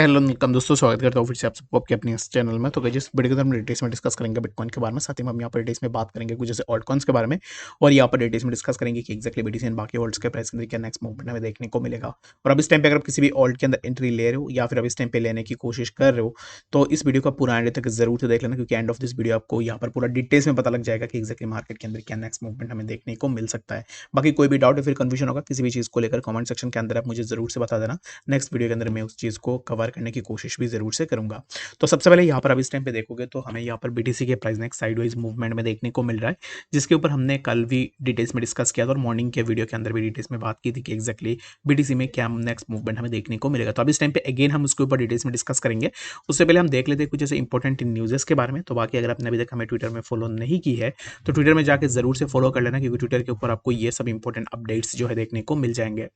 Hello welcome दोस्तों, स्वागत करता हूँ फिर से आप सबको आपके अपने इस चैनल में। तो गाइस इस वीडियो के अंदर हम डिटेल्स में डिस्कस करेंगे बिटकॉइन के बारे में। साथ ही में हम यहाँ पर डिटेल्स में बात करेंगे कुछ जैसे ऑल्ट कॉइन्स के बारे में, और यहाँ पर डिटेल्स में डिस्कस करेंगे कि एक्जैक्टली बीटीसी एंड बाकी ऑल्ट्स के प्राइस के अंदर क्या नेक्स्ट मूवमेंट हमें देखने को मिलेगा। और अब इस टाइम पे अगर आप किसी भी ऑल्ट के अंदर एंट्री ले रहे हो या फिर अब इस टाइम पे लेने की कोशिश कर रहे हो, तो इस वीडियो का पूरा एंड तक जरूर से देख लेना, क्योंकि एंड ऑफ दिस वीडियो आपको यहाँ पर पूरा डिटेल्स में पता लग जाएगा कि एक्जैक्टली मार्केट के अंदर क्या नेक्स्ट मूवमेंट हमें देखने को मिल सकता है। बाकी कोई भी डाउट या फिर कंफ्यूजन होगा किसी भी चीज़ को लेकर कमेंट सेक्शन के अंदर आप मुझे जरूर से बता देना। नेक्स्ट वीडियो के अंदर मैं उस चीज़ को कवर करने की कोशिश भी जरूर से करूंगा। तो सबसे पहले यहाँ पर अब इस टाइम पे देखोगे तो हमें यहाँ पर बीटीसी के प्राइस नेक्स्ट साइडवाइज मूवमेंट में देखने को मिल रहा है, जिसके ऊपर हमने कल भी डिटेल्स में डिस्कस किया था और मॉर्निंग के वीडियो के अंदर भी डिटेल्स में बात की थी कि एक्जैक्टली बीटीसी में क्या नेक्स्ट मूवमेंट हमें देखने को मिलेगा। तो अब इस टाइम पे अगेन हम उसके ऊपर डिटेल्स में डिस्कस करेंगे। उससे पहले हम देख लेते हैं कुछ ऐसे इंपॉर्टेंट न्यूज़ के बारे में। तो बाकी अगर आपने अभी तक हमें ट्विटर में फॉलो नहीं की है तो ट्विटर में जाकर जरूर से फॉलो कर लेना, क्योंकि ट्विटर के ऊपर आपको ये सब इंपॉर्टेंट अपडेट्स जो है देखने को मिल जाएंगे।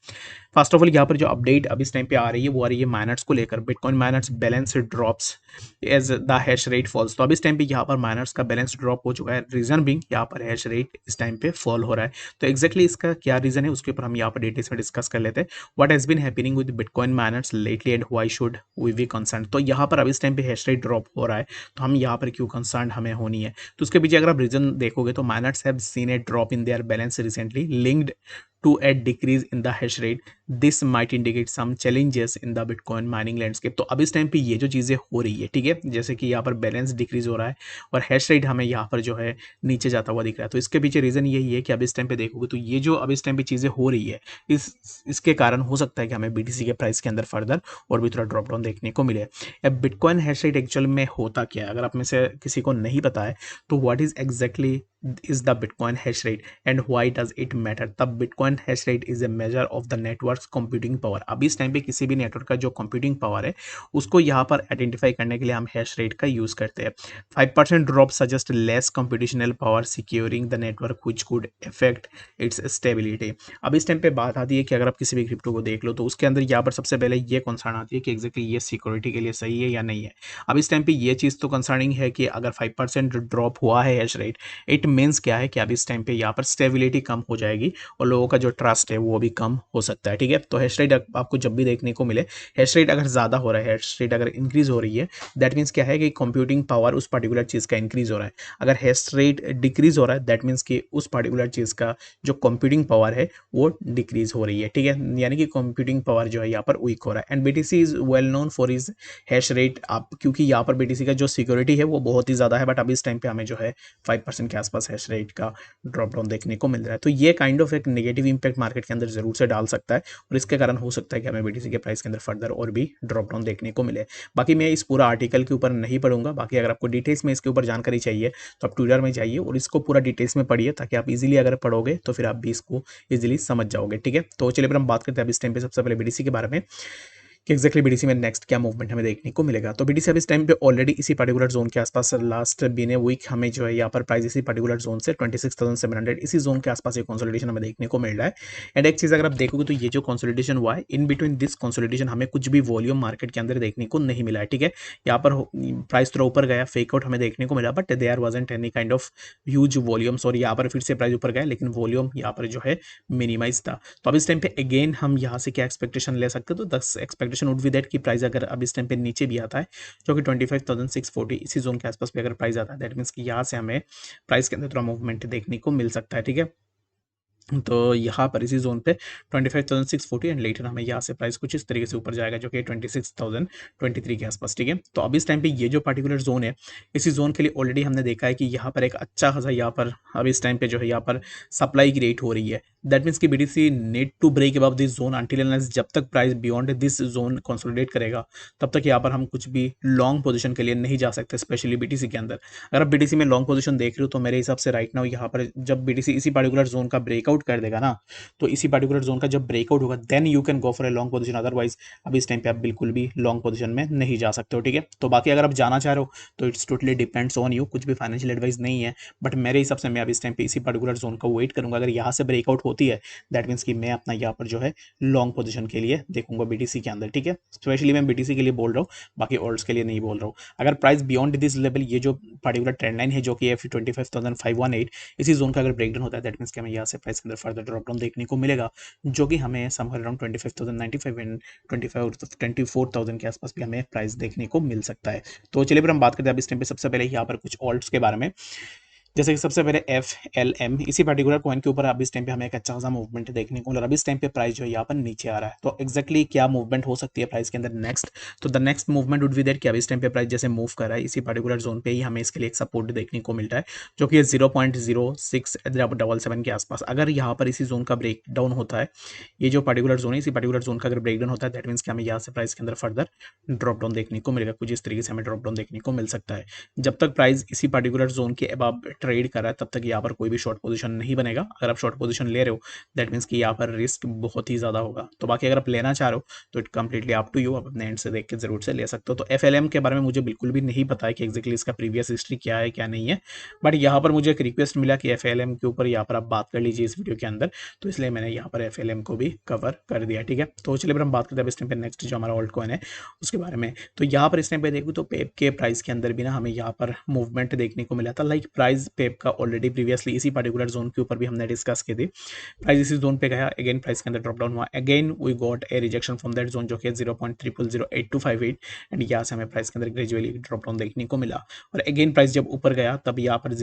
फर्स्ट ऑफ ऑल यहाँ पर जो अपडेट अब इस टाइम पे आ रही है वो आ रही है माइनर्स को लेकर। Bitcoin miners balance drops as the hash rate falls. तो अब इस टाइम पे यहाँ पर माइनर्स का बैलेंस ड्रॉप हो चुका है, रीजन बिंग यहाँ पर हैश रेट इस टाइम पे फॉल हो रहा है। तो एक्जैक्टली इसका क्या रीजन है उसके ऊपर हम यहाँ पर डिटेल्स में डिस्कस कर लेते हैं। What has been happening with bitcoin miners lately and why should we be concern. तो यहाँ पर अब इस टाइम पे हैश रेट ड्रॉप हो रहा है, तो हम यहाँ पर क्यों कंसर्न हमें होनी है। तो उसके पीछे अगर आप रीजन देखोगे तो miners have seen a drop in their balance recently linked to a decrease in the hash rate. This might indicate some challenges in the Bitcoin mining landscape. तो अब इस टाइम पे ये जो चीज़ें हो रही है, ठीक है, जैसे कि यहाँ पर बैलेंस डिक्रीज हो रहा है और हैश रेट हमें यहाँ पर जो है नीचे जाता हुआ दिख रहा है। तो इसके पीछे रीज़न यही है कि अब इस टाइम पे देखोगे तो ये जो अब इस टाइम पे चीज़ें हो रही है, इसके कारण हो सकता है कि हमें बीटीसी के प्राइस के अंदर फर्दर और भी थोड़ा ड्रॉप डाउन देखने को मिले। अब बिटकॉइन हैश रेट एक्चुअल में होता क्या है, अगर आप में से किसी को नहीं पता है तो what is exactly is the Bitcoin hash rate and why does it matter। तब Bitcoin hash rate is a measure of the network's computing power। अभी इस टाइम पे किसी भी नेटवर्क का जो कंप्यूटिंग पावर है उसको यहाँ पर आइडेंटिफाई करने के लिए हम हैश रेट का यूज करते हैं। 5% drop suggest less computational power securing the network which could affect it's stability. अब इस टाइम पे बात आती है कि अगर आप किसी भी क्रिप्टो को देख लो तो उसके अंदर यहाँ पर सबसे पहले ये कंसर्न आती है कि एग्जैक्टली ये सिक्योरिटी के लिए सही है या नहीं है। अब इस टाइम पे ये चीज़ तो कंसर्निंग है कि अगर 5% ड्रॉप हुआ है हैश रेट, इट मीन्स क्या है कि अब इस टाइम पे यहाँ पर स्टेबिलिटी कम हो जाएगी और लोगों का जो ट्रस्ट है वो भी कम हो सकता है। ठीक है, तो हैश रेट आपको जब भी देखने को मिले, हैश रेट अगर ज़्यादा हो रहा है, हैश रेट अगर इंक्रीज हो रही है, दैट मीन्स क्या है कि कंप्यूटिंग पावर उस पर्टिकुलर चीज़ का इंक्रीज हो रहा है। अगर हैश रेट डिक्रीज हो रहा है दैट मीन्स कि उस पर्टिकुलर चीज़ का जो कंप्यूटिंग पावर है वो डिक्रीज हो रही है। ठीक है, यानी कि कंप्यूटिंग पावर जो है यहाँ पर वीक हो रहा है। And BTC is well known for is hash rate. आप क्योंकि यहाँ पर बीटीसी का जो सिक्योरिटी है वो बहुत ही ज़्यादा है, बट अभी इस टाइम पे हमें जो है 5% के आसपास हैश रेट का ड्रॉप डाउन देखने को मिल रहा है। तो ये काइंड ऑफ एक नेगेटिव इंपैक्ट मार्केट के अंदर जरूर से डाल सकता है और इसके कारण हो सकता है कि हमें बीटीसी के प्राइस के अंदर फर्दर और भी ड्रॉप डाउन देखने को मिले। बाकी मैं इस पूरा आर्टिकल के ऊपर नहीं पढ़ूंगा। बाकी अगर आपको डिटेल्स में इसके ऊपर जानकारी चाहिए तो आप ट्विटर में जाइए और इसको पूरा डिटेल्स में पढ़िए, ताकि आप इजीली अगर पढ़ोगे तो फिर आप भी इसको इजीली समझ जाओगे। ठीक है, तो चलिए फिर हम बात करते हैं अब इस टाइम पे सबसे पहले बीटीसी के बारे में कि एक्जैक्टली बीटीसी में नेक्स्ट क्या मूवमेंट हमें देखने को मिलेगा। तो बीटीसी अब इस टाइम पे ऑलरेडी इसी पर्टिकुलर जोन के आसपास लास्ट बीने वीक हमें जो है यहाँ पर प्राइस इसी पर्टिकुलर जोन से 26,700 इसी जोन के आसपास ये कंसोलिडेशन हमें देखने को मिल रहा है। एंड एक चीज़ अगर आप देखोगे तो ये जो कंसोलिडेशन हुआ है, इन बिटवीन दिस कंसोलिडेशन हमें कुछ भी वॉल्यूम मार्केट के अंदर देखने को नहीं मिला है। ठीक है, यहाँ पर प्राइस थोड़ा ऊपर गया, फेक आउट हमें देखने को मिला, but there wasn't any kind of huge volumes, और यहाँ पर फिर से प्राइस ऊपर गया लेकिन वॉल्यूम यहाँ पर जो है मिनिमाइज था। तो अब इस टाइम पे अगेन हम यहाँ से क्या एक्सपेक्टेशन ले सकते हैं, तो दस एक्सपेक्टेशन वुड बी दैट कि प्राइस अगर अब इस टाइम पे नीचे भी आता है जो कि 25,640 इसी जोन के आसपास पे अगर प्राइस आता है, दैट मीन्स कि यहाँ से हमें प्राइस के अंदर थोड़ा मूवमेंट देखने को मिल सकता है। ठीक है, तो यहाँ पर इसी जोन पे 25,640 एंड लेटर हमें यहाँ से प्राइस कुछ इस तरीके से ऊपर जाएगा जो कि 26,023 के आसपास। ठीक है, तो अब इस टाइम पे ये जो पर्टिकुलर जोन है, इसी जोन के लिए ऑलरेडी हमने देखा है कि यहाँ पर एक अच्छा खासा यहाँ पर अब इस टाइम पे जो है यहाँ पर सप्लाई की रेट हो रही है। दैट मीन्स कि BTC need to break above this zone until unless जब तक price beyond this zone consolidate करेगा तब तक यहाँ पर हम कुछ भी लॉन्ग पोजीशन के लिए नहीं जा सकते, स्पेशली बीटीसी के अंदर। अगर आप बीटीसी में लॉन्ग पोजीशन देख रहे हो तो मेरे हिसाब से राइट नाउ यहाँ पर जब बीटीसी इसी पर्टिकुलर जोन का ब्रेकआउट कर देगा ना, तो इसी पर्टिकुलर जोन का जब ब्रेकआउट होगा then you can go for a long position, otherwise अब इस टाइम पे आप बिल्कुल भी लॉन्ग पोजीशन में नहीं जा सकते हो। ठीक है, तो बाकी अगर आप जाना चाह रहे हो तो it's totally depends on you, कुछ भी फाइनेंशियल एडवाइस नहीं है, बट मेरे हिसाब से मैं अब इस टाइम पे इसी पर्टिकुलर जोन का वेट करूंगा। अगर यहाँ से ब्रेकआउट होती है दैट मीन्स कि मैं अपना यहाँ पर जो है लॉन्ग पोजीशन के लिए देखूंगा बीटीसी के अंदर, ठीक है। स्पेशली मैं बीटीसी के लिए बोल रहा हूँ, बाकी ऑल्ट्स के लिए नहीं बोल रहा हूँ। अगर प्राइस बियॉन्ड दिस लेवल, ये जो पर्टिकुलर ट्रेंड लाइन है जो कि एफ 25,518, इसी जोन का अगर ब्रेकडाउन होता है दैट मीन्स कि हमें यहाँ से प्राइस के अंदर फर्दर ड्रॉप डाउन देखने को मिलेगा, जो कि हमें समवेयर अराउंड 25,095 एंड 24,000 के आसपास भी हमें प्राइस देखने को मिल सकता है। तो चलिए फिर हम बात करते हैं अब इस टाइम पे सबसे पहले यहाँ पर कुछ ऑल्ट्स के बारे में। जैसे कि सबसे पहले FLM, इसी पर्टिकुलर कॉइन के ऊपर अब इस टाइम पे हमें एक अच्छा खासा मूवमेंट देखने को मिला। अब इस टाइम पे प्राइस जो है यहाँ पर नीचे आ रहा है, तो एक्जैक्टली क्या मूवमेंट हो सकती है प्राइस के अंदर नेक्स्ट, तो the next movement would be that कि अब इस टाइम पे प्राइस जैसे मूव कर रहा है इसी पर्टिकुलर जोन पे ही हमें इसके लिए एक सपोर्ट देखने को मिल रहा है, जो कि 0.0677 के आसपास। अगर यहाँ पर इसी जोन का ब्रेक डाउन होता है, ये जो पर्टिकुलर जोन है इसी पर्टिकुलर जोन का अगर ब्रेक डाउन होता है दैट मीन्स कि हमें यहाँ से प्राइस के अंदर फर्दर ड्रॉप डाउन देखने को मिलेगा, कुछ इस तरीके से हमें ड्रॉप डाउन देखने को मिल सकता है। जब तक प्राइस इसी पर्टिकुलर जोन के अब ट्रेड कर रहा है तब तक यहाँ पर कोई भी शॉर्ट पोजीशन नहीं बनेगा। अगर आप शॉर्ट पोजीशन ले रहे हो दैट मीन्स कि यहाँ पर रिस्क बहुत ही ज़्यादा होगा। तो बाकी अगर आप लेना चाह रहे हो तो it completely up to you, आप अपने एंड से देख के जरूर से ले सकते हो। तो FLM के बारे में मुझे बिल्कुल भी नहीं पता है कि एक्जैक्टली इसका प्रीवियस हिस्ट्री क्या है क्या नहीं है, बट यहाँ पर मुझे एक रिक्वेस्ट मिला कि FLM के ऊपर यहाँ पर आप बात कर लीजिए इस वीडियो के अंदर, तो इसलिए मैंने यहाँ पर FLM को भी कवर कर दिया, ठीक है। तो चलिए फिर हम बात करते हैं इस टाइम पे नेक्स्ट जो हमारा ऑल्ट कॉइन है उसके बारे में। तो यहाँ पर इस टाइम पे देखूँ तो पेप के प्राइस के अंदर भी ना हमें यहाँ पर मूवमेंट देखने को मिला था। लाइक प्राइस पेप का ऑलरेडी प्रीवियसली इसी पर्टिकुलर जोन के ऊपर भी हमने डिस्कस की थी, प्राइस इसी जोन पे गया, अगेन प्राइस के अंदर ड्रॉप डाउन हुआ, again we got a rejection from that zone जो कि 0.008258, एंड यहाँ से हमें प्राइस के अंदर ग्रेजुअली ड्रॉप डाउन देखने को मिला। और अगेन प्राइस जब ऊपर गया तब यहाँ पर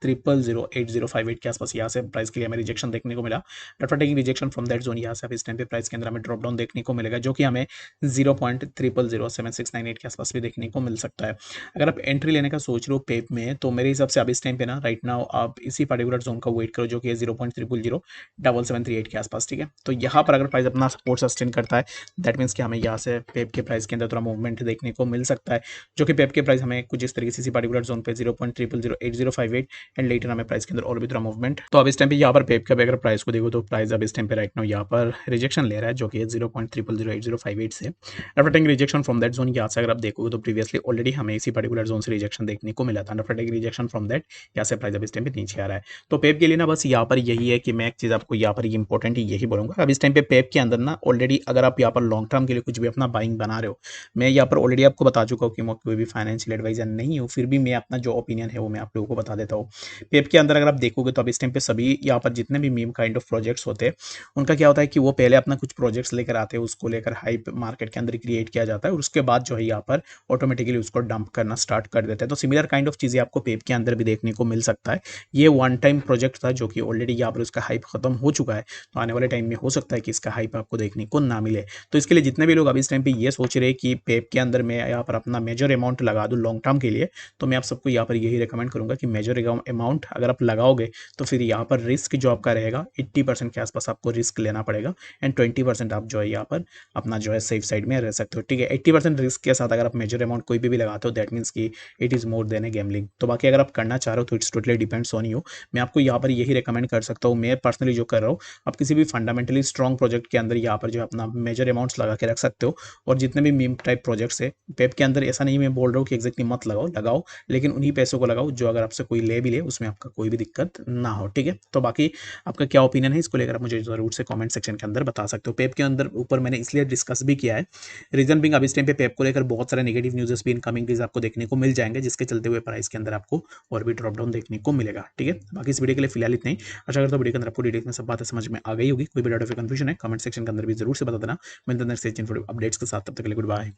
0.008058 के आसपास यहाँ से प्राइस के लिए हमें रिजेक्शन देखने को मिला। After taking rejection from that zone यहाँ से अब इस टाइम पे प्राइस के अंदर हमें ड्रॉप डाउन देखने को मिलेगा, जो कि हमें 0.007698 के आसपास भी देखने को मिल सकता है। अगर आप एंट्री लेने का सोच रहे हो पेप में तो मेरे हिसाब से अब इस टाइम पे ना राइट नाउ आप इसी पर्टिकुलर जोन का वेट करो जो कि 0.000738 के आसपास, ठीक है। तो यहाँ पर अगर प्राइस अपना सपोर्ट सस्टेन करता है दैट मीन्स कि हमें यहाँ से पेप के प्राइस के अंदर थोड़ा मूवमेंट देखने को मिल सकता है, जो कि पेप के प्राइस हमें कुछ इस तरीके से इसी पर्टिकुलर जोन पे 0.008058 एंड लेटर हमें प्राइस के अंदर और भी थोड़ा मूवमेंट। तो अब इस टाइम पे यहाँ पर पेप के अगर प्राइस को देखो तो प्राइस अब इस टाइम पे राइट नाउ यहाँ पर रिजेक्शन ले रहा है, जो कि 0.008058 से। After taking rejection from that zone यहाँ से अगर आप देखोगे तो प्रीवियसली ऑलरेडी हमें इसी पर्टिकुलर जोन से रिजेक्शन देखने को मिला था। After taking rejection from that यहाँ से प्राइस अब इस टाइम पे नीचे आ रहा है। तो पेप के लिए ना बस यहाँ पर यही है कि मैं एक चीज़ आपको यहाँ पर इंपॉर्टेंट यही बोलूँगा, अब इस टाइम पे पेप के अंदर ना ऑलरेडी अगर आप यहाँ पर लॉन्ग टर्म के लिए कुछ भी अपना बाइंग बना रहे हो, मैं यहाँ पर ऑलरेडी आपको बता चुका हूँ कि मैं कोई भी फाइनेंशियल एडवाइजर नहीं हूँ, फिर भी मैं अपना जो ओपिनियन है वो मैं आप लोगों को बता देता हूँ। पेप के अंदर अगर आप देखोगे तो अब इस टाइम पे सभी यहाँ पर जितने भी मीम काइंड ऑफ प्रोजेक्ट्स होते हैं उनका क्या होता है कि वो पहले अपना कुछ प्रोजेक्ट्स लेकर आते हैं, उसको लेकर हाइप मार्केट के अंदर क्रिएट किया जाता है और उसके बाद जो है यहाँ पर ऑटोमेटिकली उसको डंप करना स्टार्ट कर देते हैं। तो सिमिलर काइंड ऑफ चीज़ें आपको पेप के अंदर भी देखने को मिल सकता है। ये वन टाइम प्रोजेक्ट था जो कि ऑलरेडी यहाँ पर उसका हाइप खत्म हो चुका है, तो आने वाले टाइम में हो सकता है कि इसका हाइप आपको देखने को ना मिले। तो इसके लिए जितने भी लोग अभी इस टाइम पे ये सोच रहे हैं कि पेप के अंदर मैं यहाँ पर अपना मेजर अमाउंट लगा दूँ लॉन्ग टर्म के लिए, तो मैं आप सबको यहाँ पर यही रिकमेंड करूँगा कि मेजर अमाउंट अगर आप लगाओगे तो फिर यहाँ पर रिस्क जो आपका रहेगा 80% के आसपास आपको रिस्क लेना पड़ेगा एंड 20% आप जो है यहाँ पर अपना जो है सेफ साइड में रह सकते हो, ठीक है। 80% रिस्क के साथ अगर आप मेजर अमाउंट कोई भी लगाते हो दैट मीन्स कि it is more than A gambling. तो बाकी अगर आप करना चाह रहे हो तो it's totally depends on you. मैं आपको यहाँ पर यही रिकमेंड कर सकता हूँ, मैं पर्सनली जो कर रहा हूँ, आप किसी भी फंडामेंटली स्ट्रॉन्ग प्रोजेक्ट के अंदर यहाँ पर जो अपना मेजर अमाउंट्स लगा के रख सकते हो। और जितने भी मीम टाइप प्रोजेक्ट्स है पेप के अंदर, ऐसा नहीं मैं बोल रहा हूँ कि एक्जैक्टली मत लगाओ, लगाओ लेकिन उन्हीं पैसों को लगाओ जो अगर आपसे कोई ले भी ले उसमें आपका कोई भी दिक्कत ना हो, ठीक है। तो बाकी आपका क्या ओपिनियन है इसको लेकर आप मुझे ज़रूर से कमेंट सेक्शन के अंदर बता सकते हो। पेप के अंदर ऊपर मैंने इसलिए डिस्कस भी किया है, रीजन बिंग अब इस टाइम पे पेप को लेकर बहुत सारे नेगेटिव न्यूज़ भी इनकमिंग डेज आपको देखने को मिल जाएंगे, जिसके चलते हुए प्राइस के अंदर आपको और भी ड्रॉप डाउन देखने को मिलेगा, ठीक है। बाकी इस वीडियो के लिए फिलहाल इतना ही। आशा करता हूँ वीडियो के अंदर आपको डिटेल्स में सब बातें समझ में आ गई होगी। कोई भी डाउट या कंफ्यूजन है कमेंट सेक्शन के अंदर भी जरूर से बता देना। मैं नेक्स्ट अपडेट्स के साथ, तब तक के लिए गुड बाय।